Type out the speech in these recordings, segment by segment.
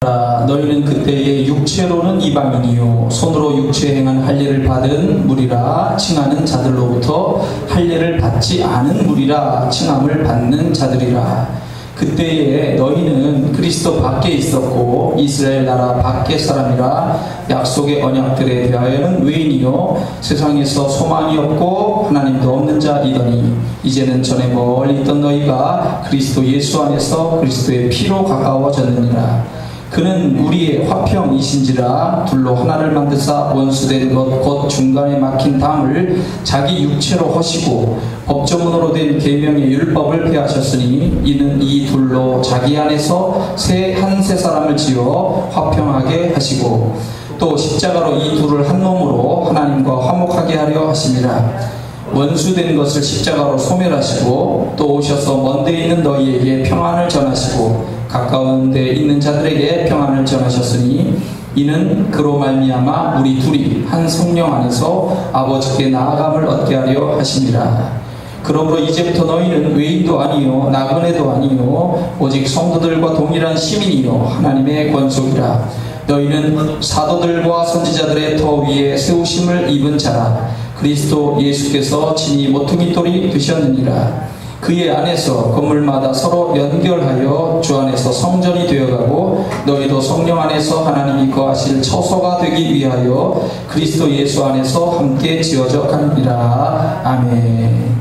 너희는 그때에 육체로는 이방인이요 손으로 육체 행한 할례를 받은 무리라 칭하는 자들로부터 할례를 받지 않은 무리라 칭함을 받는 자들이라. 그때에 너희는 그리스도 밖에 있었고 이스라엘 나라 밖의 사람이라 약속의 언약들에 대하여는 외인이요 세상에서 소망이 없고 하나님도 없는 자이더니 이제는 전에 멀리 있던 너희가 그리스도 예수 안에서 그리스도의 피로 가까워졌느니라. 그는 우리의 화평이신지라 둘로 하나를 만드사 원수된 것 곧 중간에 막힌 담을 자기 육체로 허시고 법조문으로 된 계명의 율법을 폐하셨으니 이는 이 둘로 자기 안에서 한 세 사람을 지어 화평하게 하시고 또 십자가로 이 둘을 한 몸으로 하나님과 화목하게 하려 하심이라. 원수된 것을 십자가로 소멸하시고 또 오셔서 먼 데 있는 너희에게 평안을 전하시고 가까운 데 있는 자들에게 평안을 전하셨으니 이는 그로 말미암아 우리 둘이 한 성령 안에서 아버지께 나아감을 얻게 하려 하심이라. 그러므로 이제부터 너희는 외인도 아니요 나그네도 아니요 오직 성도들과 동일한 시민이요 하나님의 권속이라. 너희는 사도들과 선지자들의 터 위에 세우심을 입은 자라. 그리스도 예수께서 친히 모퉁이 돌이 되셨느니라. 그의 안에서 건물마다 서로 연결하여 주 안에서 성전이 되어가고 너희도 성령 안에서 하나님이 거하실 처소가 되기 위하여 그리스도 예수 안에서 함께 지어져 가느니라. 아멘.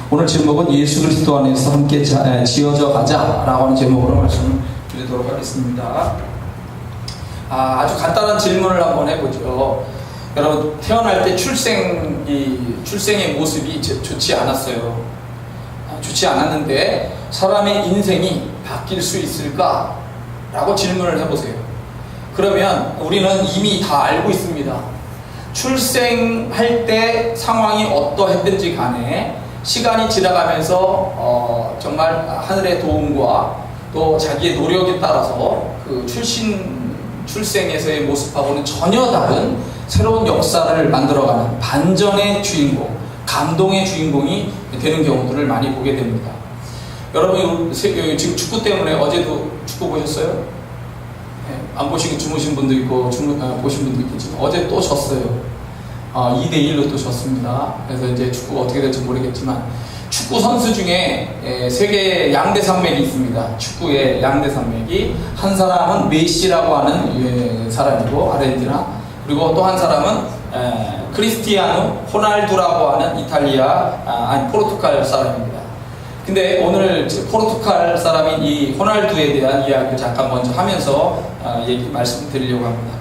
오늘 제목은 예수 그리스도 안에서 함께 지어져 가자라고 하는 제목으로 말씀을 드리도록 하겠습니다. 아주 간단한 질문을 한번 해보죠. 여러분, 태어날 때 출생의 모습이 좋지 않았어요. 좋지 않았는데 사람의 인생이 바뀔 수 있을까? 라고 질문을 해보세요. 그러면 우리는 이미 다 알고 있습니다. 출생할 때 상황이 어떠했든지 간에 시간이 지나가면서 정말 하늘의 도움과 또 자기의 노력에 따라서 그 출생에서의 모습하고는 전혀 다른 새로운 역사를 만들어가는 반전의 주인공, 감동의 주인공이 되는 경우들을 많이 보게 됩니다. 여러분 지금 축구 때문에 어제도 축구 보셨어요? 네, 안 보시고 주무신 분도 있고 보신 분도 있겠지만 어제 또 졌어요. 2대1로 또 졌습니다. 그래서 이제 축구가 어떻게 될지 모르겠지만 축구 선수 중에 세계 양대 산맥이 있습니다. 축구의 양대 산맥이 한 사람은 메시라고 하는 사람이고 아르헨티나, 그리고 또 한 사람은 크리스티아누 호날두라고 하는 포르투갈 사람입니다. 근데 오늘 포르투갈 사람인 이 호날두에 대한 이야기를 잠깐 먼저 하면서 말씀드리려고 합니다.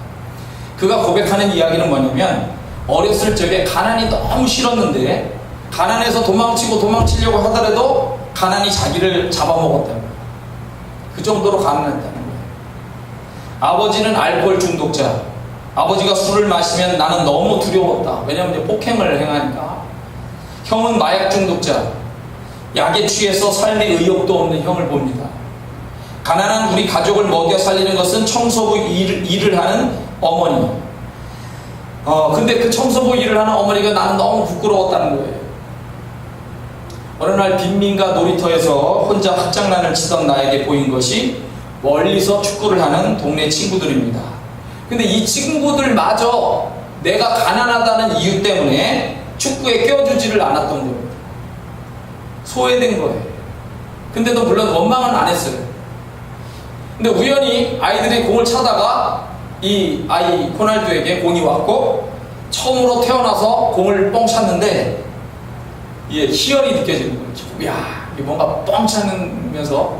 그가 고백하는 이야기는 뭐냐면 어렸을 적에 가난이 너무 싫었는데 가난에서 도망치려고 하더라도 가난이 자기를 잡아먹었다는 거예요. 그 정도로 가난했다는 거예요. 아버지는 알코올 중독자. 아버지가 술을 마시면 나는 너무 두려웠다. 왜냐하면 이제 폭행을 행하니까. 형은 마약 중독자. 약에 취해서 삶에 의욕도 없는 형을 봅니다. 가난한 우리 가족을 먹여 살리는 것은 청소부 일을 하는 어머니. 근데 그 청소부 일을 하는 어머니가 나는 너무 부끄러웠다는 거예요. 어느 날 빈민가 놀이터에서 혼자 헛장난을 치던 나에게 보인 것이 멀리서 축구를 하는 동네 친구들입니다. 근데 이 친구들마저 내가 가난하다는 이유 때문에 축구에 껴주지를 않았던 거예요. 소외된 거예요. 근데도 물론 원망은 안 했어요. 근데 우연히 아이들이 공을 차다가 이 아이 호날두에게 공이 왔고 처음으로 태어나서 공을 뻥 찼는데 희열이 느껴지는 거예요. 야, 뭔가 뻥 차면서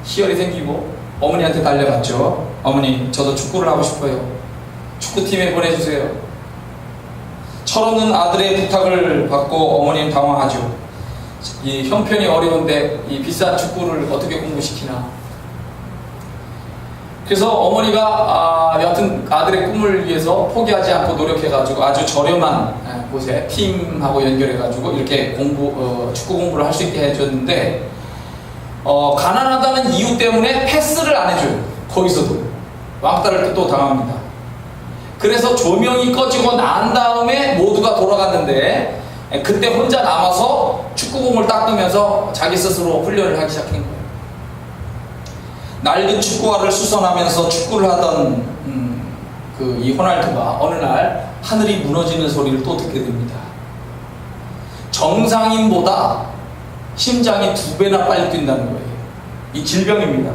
희열이 생기고 어머니한테 달려갔죠. 어머니, 저도 축구를 하고 싶어요. 축구팀에 보내주세요. 철없는 아들의 부탁을 받고 어머니는 당황하죠. 이 형편이 어려운데 이 비싼 축구를 어떻게 공부시키나. 그래서 어머니가 여하튼 아들의 꿈을 위해서 포기하지 않고 노력해가지고 아주 저렴한 곳에 팀하고 연결해가지고 이렇게 축구 공부를 할 수 있게 해줬는데 가난하다는 이유 때문에 패스를 안 해줘요. 거기서도 왕따를 또 당합니다. 그래서 조명이 꺼지고 난 다음에 모두가 돌아갔는데 그때 혼자 남아서 축구공을 닦으면서 자기 스스로 훈련을 하기 시작한 거예요. 낡은 축구화를 수선하면서 축구를 하던 이 호날두가 어느 날 하늘이 무너지는 소리를 또 듣게 됩니다. 정상인보다 심장이 2배나 빨리 뛴다는 거예요. 이 질병입니다.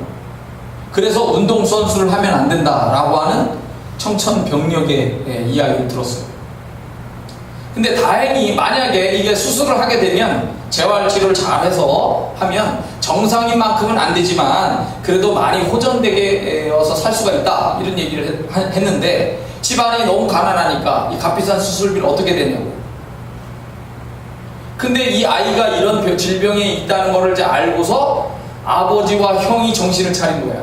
그래서 운동선수를 하면 안 된다라고 하는 청천벽력의 이야기를 들었어요. 근데 다행히 만약에 이게 수술을 하게 되면 재활치료를 잘해서 하면 정상인만큼은 안 되지만 그래도 많이 호전되게 살 수가 있다, 이런 얘기를 했는데 집안이 너무 가난하니까 이 값비싼 수술비를 어떻게 되냐고. 근데 이 아이가 이런 질병에 있다는 것을 이제 알고서 아버지와 형이 정신을 차린 거야.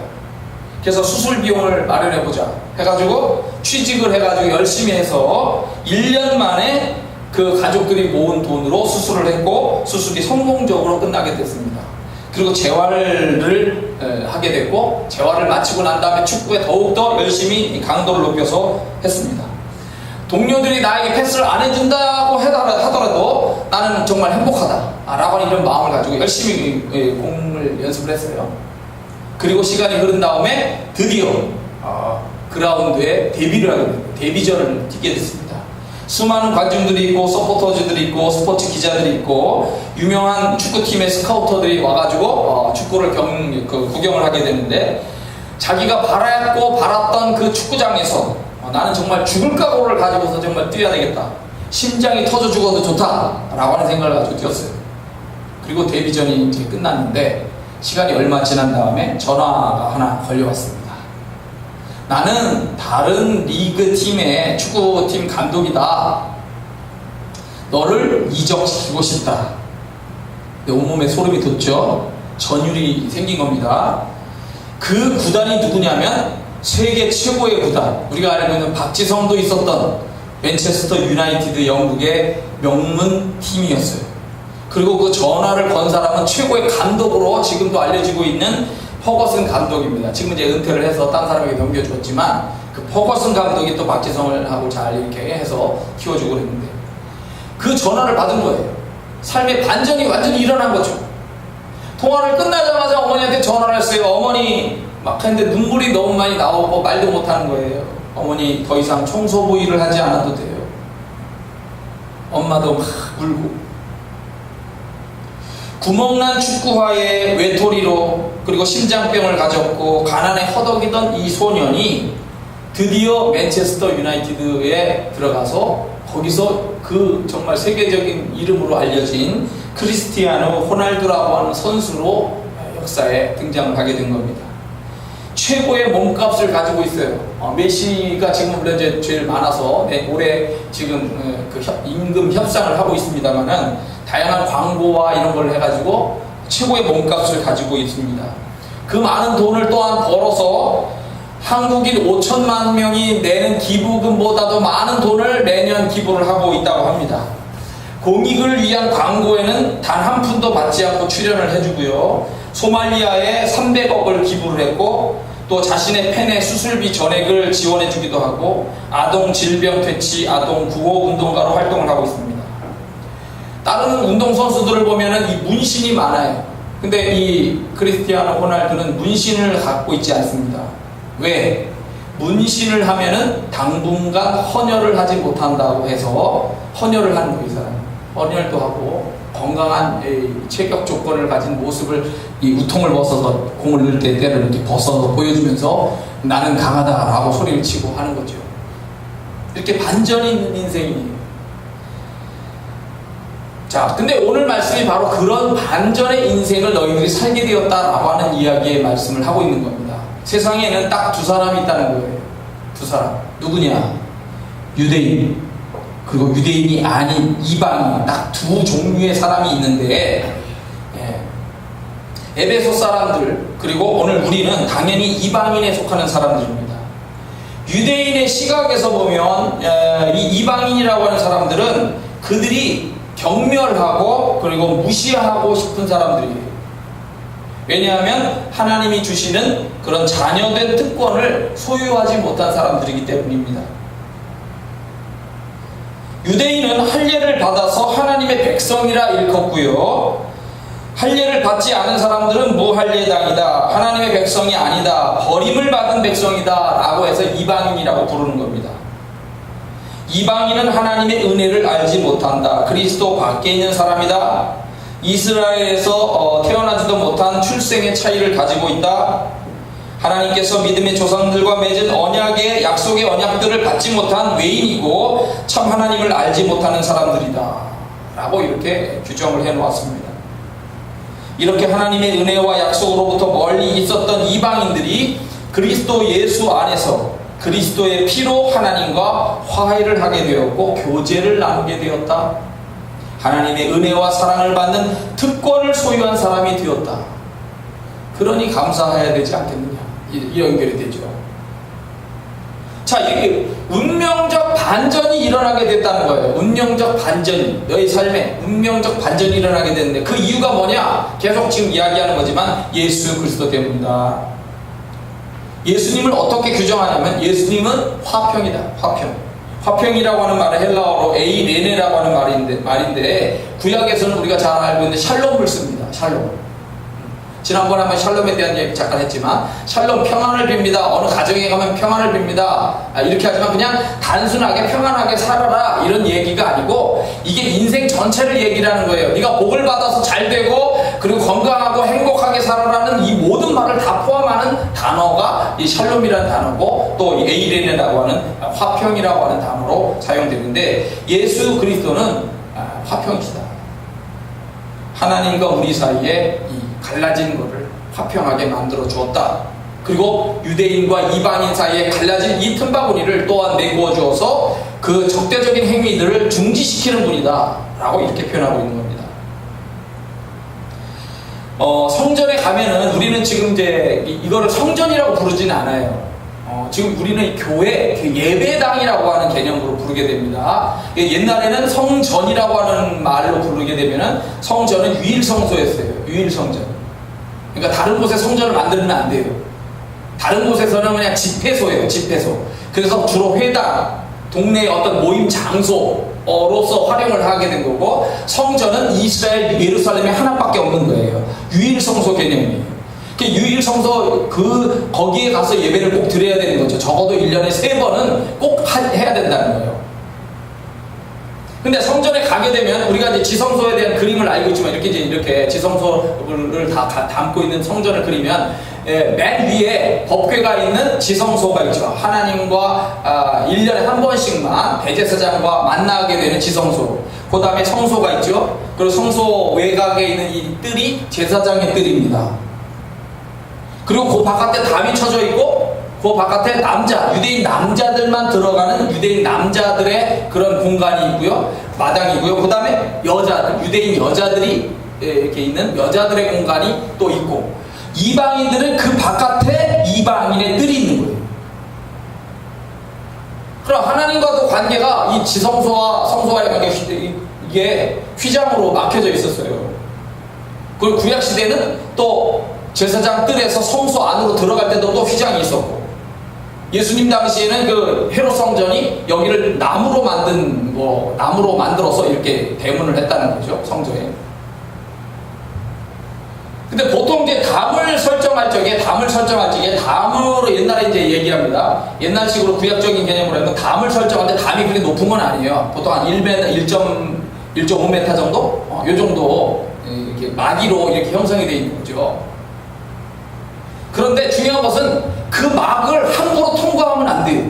그래서 수술 비용을 마련해보자 해가지고 취직을 해가지고 열심히 해서 1년 만에 그 가족들이 모은 돈으로 수술을 했고 수술이 성공적으로 끝나게 됐습니다. 그리고 재활을 하게 됐고 재활을 마치고 난 다음에 축구에 더욱더 열심히 강도를 높여서 했습니다. 동료들이 나에게 패스를 안 해준다고 하더라도 나는 정말 행복하다 라고 하는 이런 마음을 가지고 열심히 공을 연습을 했어요. 그리고 시간이 흐른 다음에 드디어 그라운드에 데뷔를 하게 됩니다. 데뷔전을 뛰게 됐습니다. 수많은 관중들이 있고 서포터즈들이 있고 스포츠 기자들이 있고 유명한 축구팀의 스카우터들이 와가지고 축구를 구경을 하게 되는데 자기가 바랐던 그 축구장에서 나는 정말 죽을 각오를 가지고서 정말 뛰어야 되겠다, 심장이 터져 죽어도 좋다 라고 하는 생각을 가지고 뛰었어요. 그리고 데뷔전이 이제 끝났는데 시간이 얼마 지난 다음에 전화가 하나 걸려왔습니다. 나는 다른 리그 팀의 축구팀 감독이다. 너를 이적시키고 싶다. 온몸에 소름이 돋죠. 전율이 생긴 겁니다. 그 구단이 누구냐면 세계 최고의 구단, 우리가 알고 있는 박지성도 있었던 맨체스터 유나이티드, 영국의 명문 팀이었어요. 그리고 그 전화를 건 사람은 최고의 감독으로 지금도 알려지고 있는 퍼거슨 감독입니다. 지금 이제 은퇴를 해서 딴 사람에게 넘겨주었지만 그 퍼거슨 감독이 또 박지성을 하고 잘 이렇게 해서 키워주고 그랬는데 그 전화를 받은 거예요. 삶의 반전이 완전히 일어난 거죠. 통화를 끝나자마자 어머니한테 전화를 했어요. 어머니 막 했는데 눈물이 너무 많이 나오고 말도 못하는 거예요. 어머니 더 이상 청소부 일을 하지 않아도 돼요. 엄마도 막 울고 구멍난 축구화에 외톨이로 그리고 심장병을 가졌고 가난에 허덕이던 이 소년이 드디어 맨체스터 유나이티드에 들어가서 거기서 그 정말 세계적인 이름으로 알려진 크리스티아노 호날두라고 하는 선수로 역사에 등장을 하게 된 겁니다. 최고의 몸값을 가지고 있어요. 메시가 지금 물론 이제 제일 많아서 올해 지금 그 임금 협상을 하고 있습니다만은 다양한 광고와 이런 걸 해가지고 최고의 몸값을 가지고 있습니다. 그 많은 돈을 또한 벌어서 한국인 5천만 명이 내는 기부금보다도 많은 돈을 매년 기부를 하고 있다고 합니다. 공익을 위한 광고에는 단 한 푼도 받지 않고 출연을 해주고요. 소말리아에 300억을 기부를 했고 또 자신의 팬의 수술비 전액을 지원해주기도 하고 아동 질병 퇴치, 아동 구호 운동가로 활동을 하고 있습니다. 다른 운동선수들을 보면은 이 문신이 많아요. 근데 이 크리스티아노 호날두는 문신을 갖고 있지 않습니다. 왜? 문신을 하면은 당분간 헌혈을 하지 못한다고 해서 헌혈을 하는 거예요, 이 사람. 헌혈도 하고 건강한 체격 조건을 가진 모습을 이 우통을 벗어서 공을 넣을 때 때를 이렇게 벗어서 보여주면서 나는 강하다라고 소리를 치고 하는 거죠. 이렇게 반전이 있는 인생이에요. 자, 근데 오늘 말씀이 바로 그런 반전의 인생을 너희들이 살게 되었다라고 하는 이야기의 말씀을 하고 있는 겁니다. 세상에는 딱 두 사람이 있다는 거예요. 두 사람. 누구냐? 유대인. 그리고 유대인이 아닌 이방인. 딱 두 종류의 사람이 있는데 에베소 사람들 그리고 오늘 우리는 당연히 이방인에 속하는 사람들입니다. 유대인의 시각에서 보면 이 이방인이라고 하는 사람들은 그들이 경멸하고 그리고 무시하고 싶은 사람들이에요. 왜냐하면 하나님이 주시는 그런 자녀된 특권을 소유하지 못한 사람들이기 때문입니다. 유대인은 할례를 받아서 하나님의 백성이라 일컫고요. 할례를 받지 않은 사람들은 무할례당이다, 하나님의 백성이 아니다, 버림을 받은 백성이다 라고 해서 이방인이라고 부르는 겁니다. 이방인은 하나님의 은혜를 알지 못한다, 그리스도 밖에 있는 사람이다, 이스라엘에서 태어나지도 못한 출생의 차이를 가지고 있다, 하나님께서 믿음의 조상들과 맺은 언약의 약속의 언약들을 받지 못한 외인이고 참 하나님을 알지 못하는 사람들이다 라고 이렇게 규정을 해놓았습니다. 이렇게 하나님의 은혜와 약속으로부터 멀리 있었던 이방인들이 그리스도 예수 안에서 그리스도의 피로 하나님과 화해를 하게 되었고 교제를 나누게 되었다. 하나님의 은혜와 사랑을 받는 특권을 소유한 사람이 되었다. 그러니 감사해야 되지 않겠느냐, 이 연결이 되죠. 자, 이게 운명적 반전이 일어나게 됐다는 거예요. 운명적 반전이, 너희 삶에 운명적 반전이 일어나게 됐는데 그 이유가 뭐냐? 계속 지금 이야기하는 거지만 예수 그리스도 때문이다. 예수님을 어떻게 규정하냐면 예수님은 화평이다. 화평이라고 하는 말은 헬라어로 에이레네라고 하는 말인데 구약에서는 우리가 잘 알고 있는 샬롬을 씁니다. 샬롬. 지난번에 한번 샬롬에 대한 얘기 잠깐 했지만 샬롬, 평안을 빕니다. 어느 가정에 가면 평안을 빕니다. 이렇게 하지만 그냥 단순하게 평안하게 살아라 이런 얘기가 아니고 이게 인생 전체를 얘기하는 거예요. 네가 복을 받아서 잘 되고 그리고 건강하고 행복하게 살아라는 이 모든 말을 다 포함하는 단어가 이 샬롬이라는 단어고 또 이 에이레네라고 하는 화평이라고 하는 단어로 사용되는데 예수 그리스도는 화평이시다. 하나님과 우리 사이에 이 갈라진 것을 화평하게 만들어 주었다. 그리고 유대인과 이방인 사이에 갈라진 이 틈바구니를 또한 메꾸어 주어서 그 적대적인 행위들을 중지시키는 분이다 라고 이렇게 표현하고 있는 겁니다. 성전에 가면은 우리는 지금 이제 이거를 성전이라고 부르지는 않아요. 지금 우리는 교회, 예배당이라고 하는 개념으로 부르게 됩니다. 옛날에는 성전이라고 하는 말로 부르게 되면은 성전은 유일성소였어요. 유일성전. 그러니까 다른 곳에 성전을 만들면 안 돼요. 다른 곳에서는 그냥 집회소예요. 집회소. 그래서 주로 회당, 동네의 어떤 모임 장소로서 활용을 하게 된 거고 성전은 이스라엘 예루살렘에 하나밖에 없는 거예요. 유일성소 개념이에요. 유일성소 거기에 가서 예배를 꼭 드려야 되는 거죠. 적어도 1년에 3번은 꼭 해야 된다는 거예요. 근데 성전에 가게 되면 우리가 이제 지성소에 대한 그림을 알고 있지만 이렇게 지성소를 다 담고 있는 성전을 그리면 맨 위에 법궤가 있는 지성소가 있죠. 하나님과 1년에 한 번씩만 대제사장과 만나게 되는 지성소. 그 다음에 성소가 있죠. 그리고 성소 외곽에 있는 이 뜰이 제사장의 뜰입니다. 그리고 그 바깥에 담이 쳐져 있고 그 바깥에 유대인 남자들만 들어가는 유대인 남자들의 그런 공간이 있고요. 마당이고요. 그 다음에 유대인 여자들이 이렇게 있는 여자들의 공간이 또 있고 이방인들은 그 바깥에 이방인의 뜰이 있는 거예요. 그럼 하나님과도 관계가 이 지성소와 성소와의 관계가 이게 휘장으로 막혀져 있었어요. 그리고 구약시대는 또 제사장 뜰에서 성소 안으로 들어갈 때도 또 휘장이 있었고 예수님 당시에는 그 헤롯 성전이 여기를 나무로 만들어서 이렇게 대문을 했다는 거죠. 성전에. 근데 보통 이제 담을 설정할 적에 담으로 옛날에 이제 얘기합니다. 옛날식으로 구약적인 개념으로 하면 담을 설정할 때 담이 그렇게 높은 건 아니에요. 보통 한 1.5m 정도? 요 정도 이렇게 막이로 이렇게 형성이 되어 있는 거죠. 그런데 중요한 것은 그 막을 함부로 통과하면 안 돼요.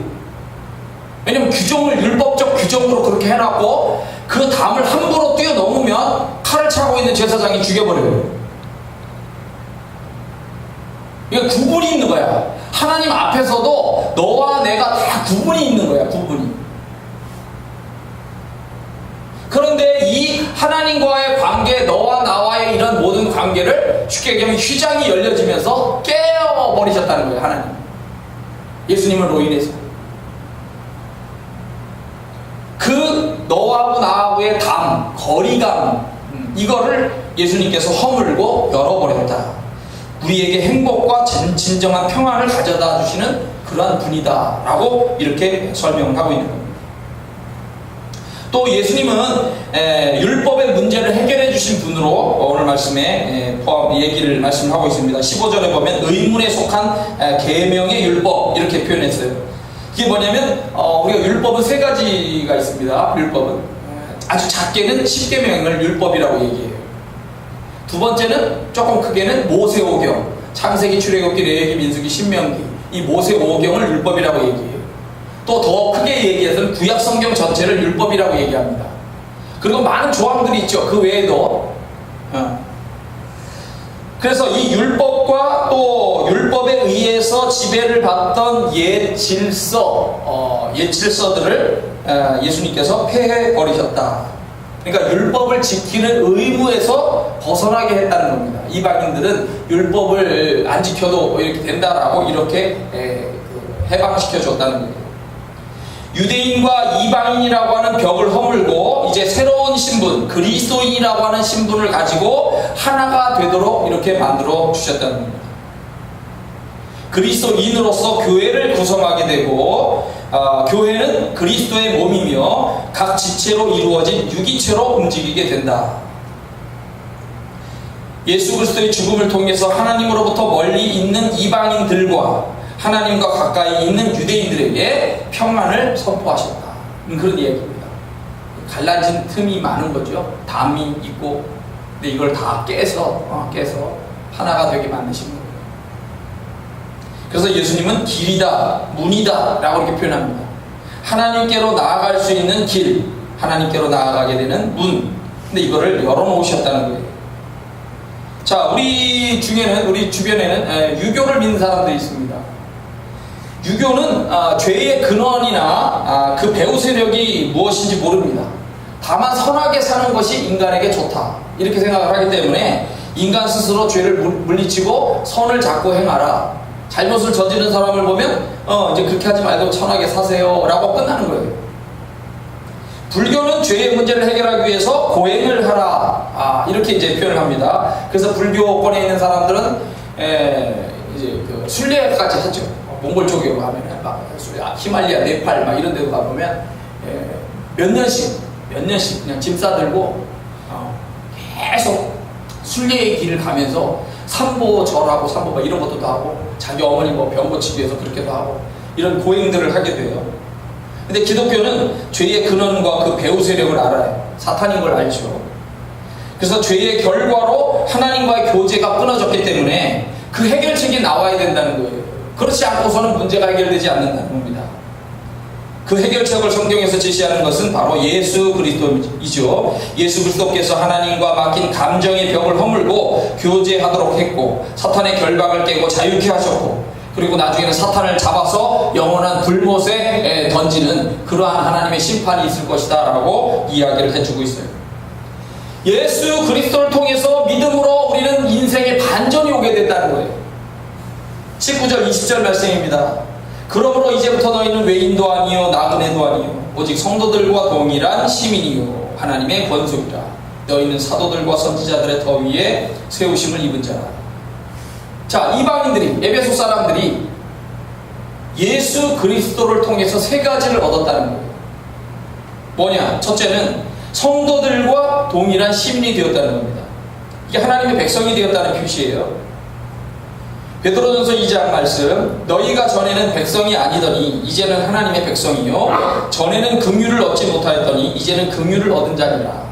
왜냐면 율법적 규정으로 그렇게 해놨고 그 담을 함부로 뛰어넘으면 칼을 차고 있는 제사장이 죽여버려요. 이게 구분이 있는 거야. 하나님 앞에서도 너와 내가 다 구분이 있는 거야. 구분이. 그런데 이 하나님과의 관계, 너와 나와의 이런 모든 관계를 쉽게 얘기하면 휘장이 열려지면서 깨어버리셨다는 거예요. 하나님. 예수님으로 인해서. 그 너하고 나하고의 거리감, 이거를 예수님께서 허물고 열어버렸다. 우리에게 행복과 진정한 평안을 가져다 주시는 그러한 분이다 라고 이렇게 설명을 하고 있는 겁니다. 또 예수님은 율법의 문제를 해결해 주신 분으로 오늘 말씀에 얘기를 말씀하고 있습니다. 15절에 보면 의문에 속한 계명의 율법 이렇게 표현했어요. 이게 뭐냐면 우리가 율법은 세 가지가 있습니다. 율법은 아주 작게는 10계명을 율법이라고 얘기해요. 두 번째는 조금 크게는 모세오경, 창세기, 출애굽기, 레위기, 민수기, 신명기, 이 모세오경을 율법이라고 얘기해요. 또 더 크게 얘기해서는 구약 성경 전체를 율법이라고 얘기합니다. 그리고 많은 조항들이 있죠. 그 외에도. 그래서 이 율법과 또 율법에 의해서 지배를 받던 옛 질서들을 예수님께서 폐해 버리셨다. 그러니까 율법을 지키는 의무에서 벗어나게 했다는 겁니다. 이방인들은 율법을 안 지켜도 이렇게 된다라고 이렇게 해방시켜 줬다는 거예요. 유대인과 이방인이라고 하는 벽을 허물고 이제 새로운 신분, 그리스도인이라고 하는 신분을 가지고 하나가 되도록 이렇게 만들어 주셨다는 겁니다. 그리스도인으로서 교회를 구성하게 되고 교회는 그리스도의 몸이며 각 지체로 이루어진 유기체로 움직이게 된다. 예수 그리스도의 죽음을 통해서 하나님으로부터 멀리 있는 이방인들과 하나님과 가까이 있는 유대인들에게 평안을 선포하셨다. 그런 이야기입니다. 갈라진 틈이 많은 거죠. 담이 있고, 근데 이걸 다 깨서 하나가 되게 만드신 거예요. 그래서 예수님은 길이다, 문이다 라고 이렇게 표현합니다. 하나님께로 나아갈 수 있는 길, 하나님께로 나아가게 되는 문. 근데 이거를 열어놓으셨다는 거예요. 자, 우리 주변에는 유교를 믿는 사람들이 있습니다. 유교는 죄의 근원이나 그 배후 세력이 무엇인지 모릅니다. 다만 선하게 사는 것이 인간에게 좋다 이렇게 생각을 하기 때문에 인간 스스로 죄를 물리치고 선을 자꾸 행하라. 잘못을 저지른 사람을 보면 이제 그렇게 하지 말고 선하게 사세요 라고 끝나는 거예요. 불교는 죄의 문제를 해결하기 위해서 고행을 하라 이렇게 이제 표현을 합니다. 그래서 불교권에 있는 사람들은 이제 그 순례까지 하죠. 몽골 쪽에 가면 히말리아, 네팔 막 이런 데도 가보면 몇 년씩 그냥 짐 싸들고 계속 순례의 길을 가면서 삼보 절하고 삼보 막 이런 것도 하고 자기 어머니 뭐 병 고치기 위해서 그렇게도 하고 이런 고행들을 하게 돼요. 근데 기독교는 죄의 근원과 그 배후 세력을 알아요. 사탄인 걸 알죠. 그래서 죄의 결과로 하나님과의 교제가 끊어졌기 때문에 그 해결책이 나와야 된다는 거예요. 그렇지 않고서는 문제가 해결되지 않는다는 겁니다. 그 해결책을 성경에서 제시하는 것은 바로 예수 그리스도이죠. 예수 그리스도께서 하나님과 막힌 감정의 벽을 허물고 교제하도록 했고 사탄의 결박을 깨고 자유케 하셨고 그리고 나중에는 사탄을 잡아서 영원한 불못에 던지는 그러한 하나님의 심판이 있을 것이다 라고 이야기를 해주고 있어요. 예수 그리스도를 통해서 믿음으로 우리는 인생의 반전이 오게 된다는 거예요. 19절 20절 말씀입니다. 그러므로 이제부터 너희는 외인도 아니요 나그네도 아니요 오직 성도들과 동일한 시민이요 하나님의 권속이라. 너희는 사도들과 선지자들의 더 위에 세우심을 입은 자라. 자, 이방인들이 에베소 사람들이 예수 그리스도를 통해서 세 가지를 얻었다는 거예요. 뭐냐? 첫째는 성도들과 동일한 시민이 되었다는 겁니다. 이게 하나님의 백성이 되었다는 표시예요. 베드로전서 2장 말씀, 너희가 전에는 백성이 아니더니 이제는 하나님의 백성이요 전에는 긍휼을 얻지 못하였더니 이제는 긍휼을 얻은 자니라.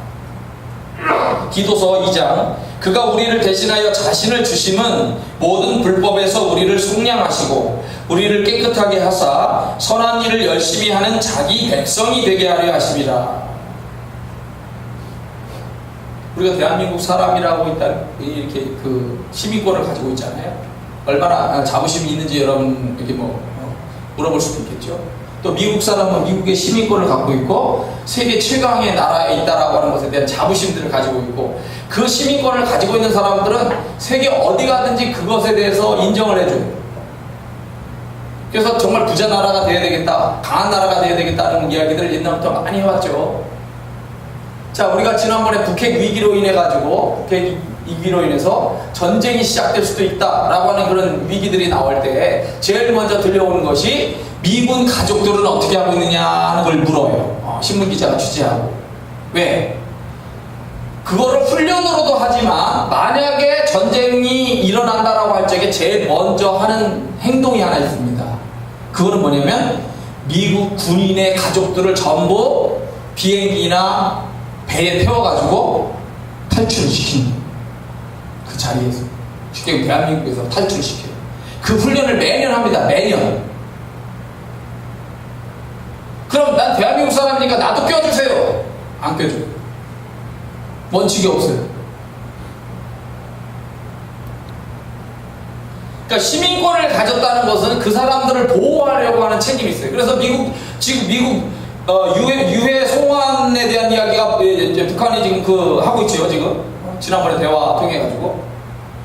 디도서 2장, 그가 우리를 대신하여 자신을 주심은 모든 불법에서 우리를 속량하시고 우리를 깨끗하게 하사 선한 일을 열심히 하는 자기 백성이 되게 하려 하심이라. 우리가 대한민국 사람이라고 일단 이렇게 그 시민권을 가지고 있잖아요. 얼마나 자부심이 있는지 여러분에게 물어볼 수도 있겠죠. 또 미국 사람은 미국의 시민권을 갖고 있고 세계 최강의 나라에 있다라고 하는 것에 대한 자부심들을 가지고 있고 그 시민권을 가지고 있는 사람들은 세계 어디 가든지 그것에 대해서 인정을 해줘요. 그래서 정말 부자 나라가 돼야 되겠다, 강한 나라가 돼야 되겠다는 이야기들을 옛날부터 많이 해왔죠. 자, 우리가 지난번에 북핵 위기로 인해서 전쟁이 시작될 수도 있다라고 하는 그런 위기들이 나올 때 제일 먼저 들려오는 것이 미군 가족들은 어떻게 하고 있느냐 하는 걸 물어요. 신문기자가 취재하고. 왜? 그거를 훈련으로도 하지만 만약에 전쟁이 일어난다라고 할 적에 제일 먼저 하는 행동이 하나 있습니다. 그거는 뭐냐면 미국 군인의 가족들을 전부 비행기나 배에 태워가지고 탈출을 시키는 그 자리에서 쉽게 대한민국에서 탈출을 시켜요. 그 훈련을 매년 합니다. 매년. 그럼 난 대한민국 사람이니까 나도 껴주세요. 안 껴줘요. 원칙이 없어요. 그러니까 시민권을 가졌다는 것은 그 사람들을 보호하려고 하는 책임이 있어요. 그래서 지금 미국 유해 송환에 대한 이야기가 이제 북한이 지금 하고 있죠. 지금 지난번에 대화 통해가지고.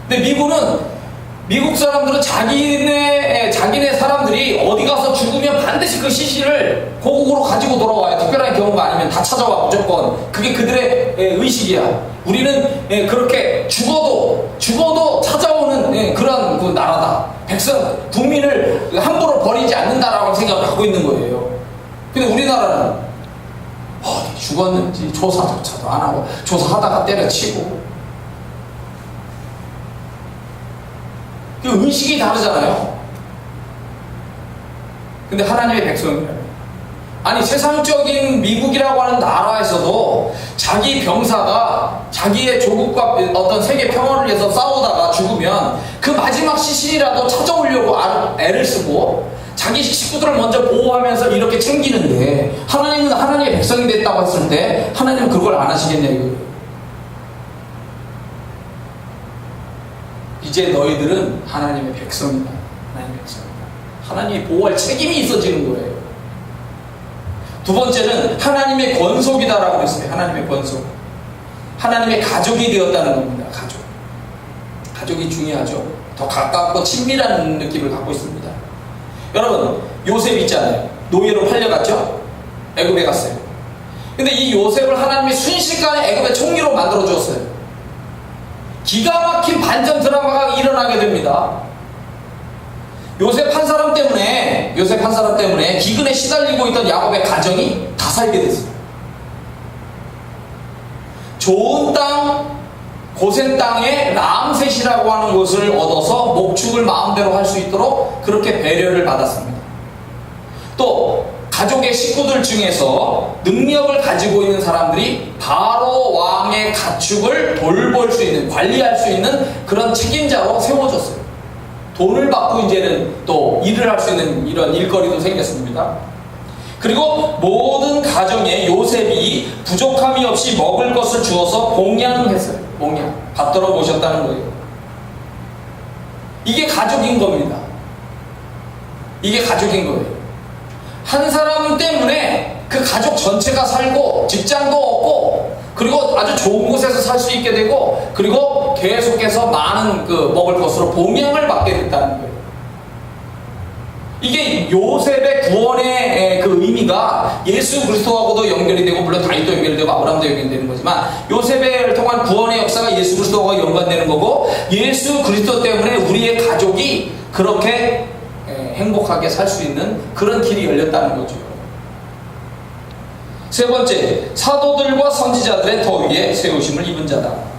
근데 미국 사람들은 자기네 사람들이 어디 가서 죽으면 반드시 그 시신을 고국으로 가지고 돌아와요. 특별한 경우가 아니면 다 찾아와 무조건. 그게 그들의 의식이야. 우리는 그렇게 죽어도 찾아오는 그런 그 나라다. 국민을 함부로 버리지 않는다라고 생각을 하고 있는 거예요. 근데 우리나라는 어디 죽었는지 조사조차도 안 하고 조사하다가 때려치고. 그 의식이 다르잖아요. 근데 하나님의 백성이라면, 아니 세상적인 미국이라고 하는 나라에서도 자기 병사가 자기의 조국과 어떤 세계 평화를 위해서 싸우다가 죽으면 그 마지막 시신이라도 찾아오려고 애를 쓰고 자기 식구들을 먼저 보호하면서 이렇게 챙기는데, 하나님은 하나님의 백성이 됐다고 했을 때 하나님은 그걸 안 하시겠냐 이거예요. 이제 너희들은 하나님의 백성이다. 하나님의 백성이다. 하나님이 보호할 책임이 있어지는 거예요. 두 번째는 하나님의 권속이다라고 했어요. 하나님의 권속. 하나님의 가족이 되었다는 겁니다. 가족이 중요하죠. 더 가깝고 친밀한 느낌을 갖고 있습니다. 여러분, 요셉 있잖아요. 노예로 팔려갔죠? 애굽에 갔어요. 근데 이 요셉을 하나님이 순식간에 애굽의 총리로 만들어 주었어요. 기가 막힌 반전 드라마가 일어나게 됩니다. 요셉 한 사람 때문에 기근에 시달리고 있던 야곱의 가정이 다 살게 됐어요. 좋은 땅, 고센 땅에 람셋이라고 하는 곳을 얻어서 목축을 마음대로 할 수 있도록 그렇게 배려를 받았습니다. 또 가족의 식구들 중에서 능력을 가지고 있는 사람들이 바로 왕의 가축을 돌볼 수 있는, 관리할 수 있는 그런 책임자로 세워졌어요. 돈을 받고 이제는 또 일을 할 수 있는 이런 일거리도 생겼습니다. 그리고 모든 가정에 요셉이 부족함이 없이 먹을 것을 주어서 봉양했어요. 받들어 모셨다는 거예요. 이게 가족인 겁니다. 이게 가족인 거예요. 한 사람 때문에 그 가족 전체가 살고 직장도 얻고 그리고 아주 좋은 곳에서 살 수 있게 되고 그리고 계속해서 많은 먹을 것으로 봉양을 받게 됐다는 거예요. 이게 요셉의 구원의 그 의미가 예수 그리스도하고도 연결이 되고, 물론 다윗도 연결이 되고 아브라함도 연결되는 거지만, 요셉을 통한 구원의 역사가 예수 그리스도와 연관되는 거고, 예수 그리스도 때문에 우리의 가족이 그렇게 행복하게 살 수 있는 그런 길이 열렸다는 거죠. 세 번째, 사도들과 선지자들의 더 위에 세우심을 입은 자다.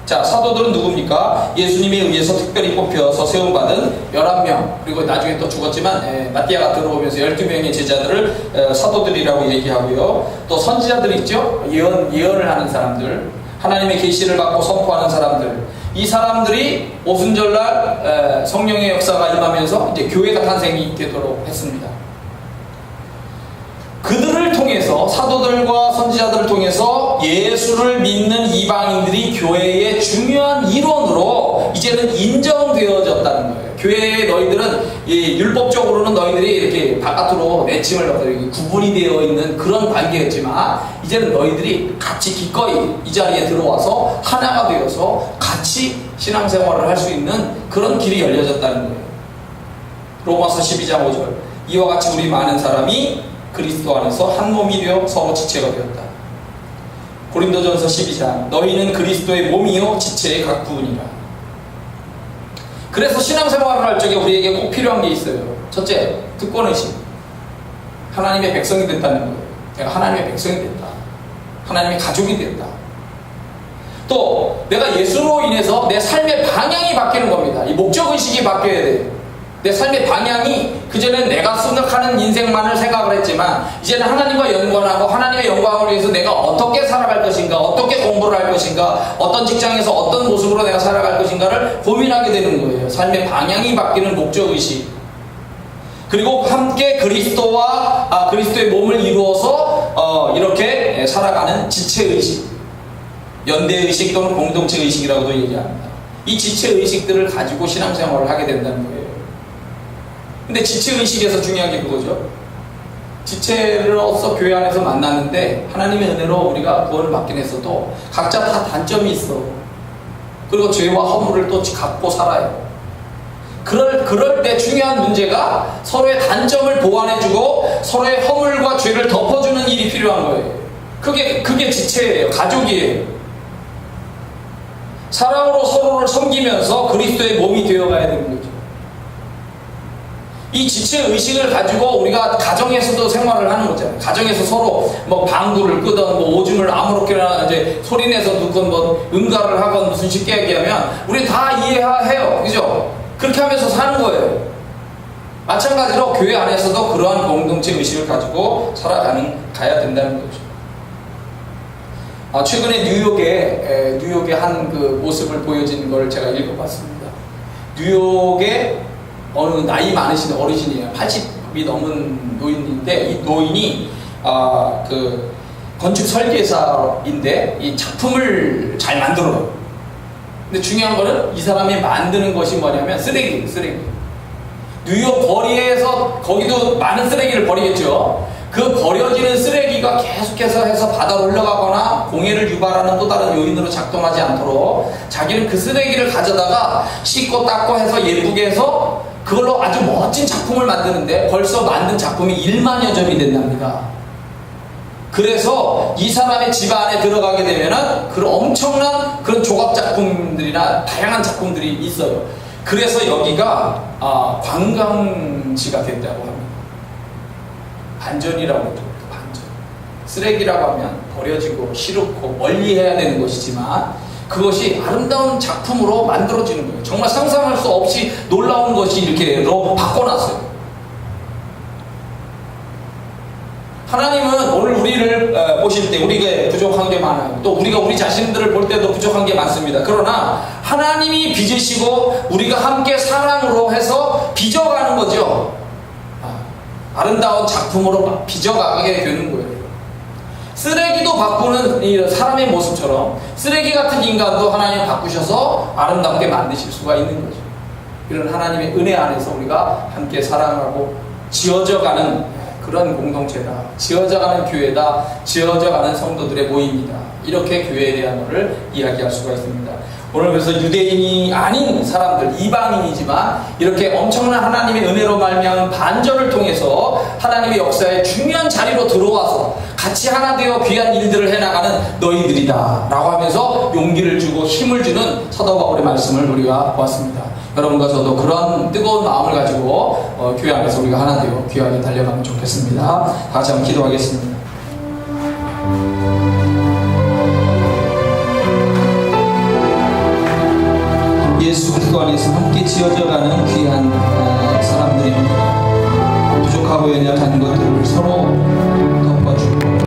자, 사도들은 누굽니까? 예수님에 의해서 특별히 뽑혀서 세움받은 11명, 그리고 나중에 또 죽었지만 마띠아가 들어오면서 12명의 제자들을 사도들이라고 얘기하고요. 또 선지자들이 있죠. 예언을 하는 사람들, 하나님의 계시를 받고 선포하는 사람들, 이 사람들이 오순절날 성령의 역사가 임하면서 이제 교회가 탄생이 되도록 했습니다. 그들을 통해서, 사도들과 선지자들을 통해서 예수를 믿는 이방인들이 교회의 중요한 일원으로 이제는 인정되어졌다는 거예요. 교회에 너희들은 율법적으로는 너희들이 이렇게 바깥으로 내침을 받고 구분이 되어 있는 그런 관계였지만, 이제는 너희들이 같이 기꺼이 이 자리에 들어와서 하나가 되어서 같이 신앙생활을 할 수 있는 그런 길이 열려졌다는 거예요. 로마서 12장 5절, 이와 같이 우리 많은 사람이 그리스도 안에서 한 몸이 되어 서로 지체가 되었다. 고린도전서 12장, 너희는 그리스도의 몸이요 지체의 각 부분이라. 그래서 신앙생활을 할 적에 우리에게 꼭 필요한 게 있어요. 첫째, 특권의식. 하나님의 백성이 됐다는 거예요. 내가 하나님의 백성이 됐다. 하나님의 가족이 됐다. 또 내가 예수로 인해서 내 삶의 방향이 바뀌는 겁니다. 이 목적의식이 바뀌어야 돼요. 내 삶의 방향이 그전엔 내가 생각하는 인생만을 생각을 했지만 이제는 하나님과 연관하고 하나님의 영광을 위해서 내가 어떻게 살아갈 것인가, 어떻게 공부를 할 것인가, 어떤 직장에서 어떤 모습으로 내가 살아갈 것인가를 고민하게 되는 거예요. 삶의 방향이 바뀌는 목적의식. 그리고 함께 그리스도의 몸을 이루어서 이렇게 살아가는 지체의식, 연대의식 또는 공동체의식이라고도 얘기합니다. 이 지체의식들을 가지고 신앙생활을 하게 된다는 거예요. 근데 지체의식에서 중요한 게 그거죠. 지체로서 교회 안에서 만났는데 하나님의 은혜로 우리가 구원을 받긴 했어도 각자 다 단점이 있어. 그리고 죄와 허물을 또 갖고 살아요. 그럴 때 중요한 문제가 서로의 단점을 보완해주고 서로의 허물과 죄를 덮어주는 일이 필요한 거예요. 그게 지체예요. 가족이에요. 사랑으로 서로를 섬기면서 그리스도의 몸이 되어가야 되는 거죠. 이 지체의식을 가지고 우리가 가정에서도 생활을 하는 거잖아요. 가정에서 서로 뭐 방구를 끄던 뭐 오줌을 아무렇게나 이제 소리내서 누건 뭐 응가를 하건 무슨 쉽게 얘기하면 우리 다 이해해요. 그죠? 그렇게 하면서 사는 거예요. 마찬가지로 교회 안에서도 그러한 공동체 의식을 가지고 가야 된다는 거죠. 최근에 뉴욕의 한 그 모습을 보여지는 걸 제가 읽어봤습니다. 뉴욕의 어느 나이 많으신 어르신이에요. 80이 넘은 노인인데 이 노인이 그 건축 설계사인데 이 작품을 잘 만들어요. 근데 중요한 거는 이 사람이 만드는 것이 뭐냐면 쓰레기. 뉴욕 거리에서 거기도 많은 쓰레기를 버리겠죠. 그 버려지는 쓰레기가 계속해서 해서 바다로 흘러가거나 공해를 유발하는 또 다른 요인으로 작동하지 않도록 자기는 그 쓰레기를 가져다가 씻고 닦고 해서 예쁘게 해서 그걸로 아주 멋진 작품을 만드는데 벌써 만든 작품이 1만여 점이 된답니다. 그래서 이 사람의 집 안에 들어가게 되면은 그런 엄청난 그런 조각 작품들이나 다양한 작품들이 있어요. 그래서 여기가 관광지가 됐다고 합니다. 반전이라고 하죠. 반전. 쓰레기라고 하면 버려지고 싫고 멀리 해야 되는 것이지만 그것이 아름다운 작품으로 만들어지는 거예요. 정말 상상할 수 없이 놀라운 것이 이렇게 바꿔놨어요. 하나님은 오늘 우리를 보실 때 우리가 부족한 게 많아요. 또 우리가 우리 자신들을 볼 때도 부족한 게 많습니다. 그러나 하나님이 빚으시고 우리가 함께 사랑으로 해서 빚어가는 거죠. 아름다운 작품으로 빚어가게 되는 거예요. 쓰레기도 바꾸는 이 사람의 모습처럼 쓰레기 같은 인간도 하나님 바꾸셔서 아름답게 만드실 수가 있는 거죠. 이런 하나님의 은혜 안에서 우리가 함께 사랑하고 지어져가는 그런 공동체다, 지어져가는 교회다, 지어져가는 성도들의 모임이다. 이렇게 교회에 대한 것을 이야기할 수가 있습니다. 오늘 그래서 유대인이 아닌 사람들, 이방인이지만 이렇게 엄청난 하나님의 은혜로 말미암은 반전을 통해서 하나님의 역사에 중요한 자리로 들어와서 같이 하나 되어 귀한 일들을 해나가는 너희들이다 라고 하면서 용기를 주고 힘을 주는 사도 바울의 말씀을 우리가 보았습니다. 여러분과 저도 그런 뜨거운 마음을 가지고 교회 안에서 우리가 하나 되어 귀하게 달려가면 좋겠습니다. 다 같이 한번 기도하겠습니다. 예수 그리스도 안에서 함께 지어져가는 귀한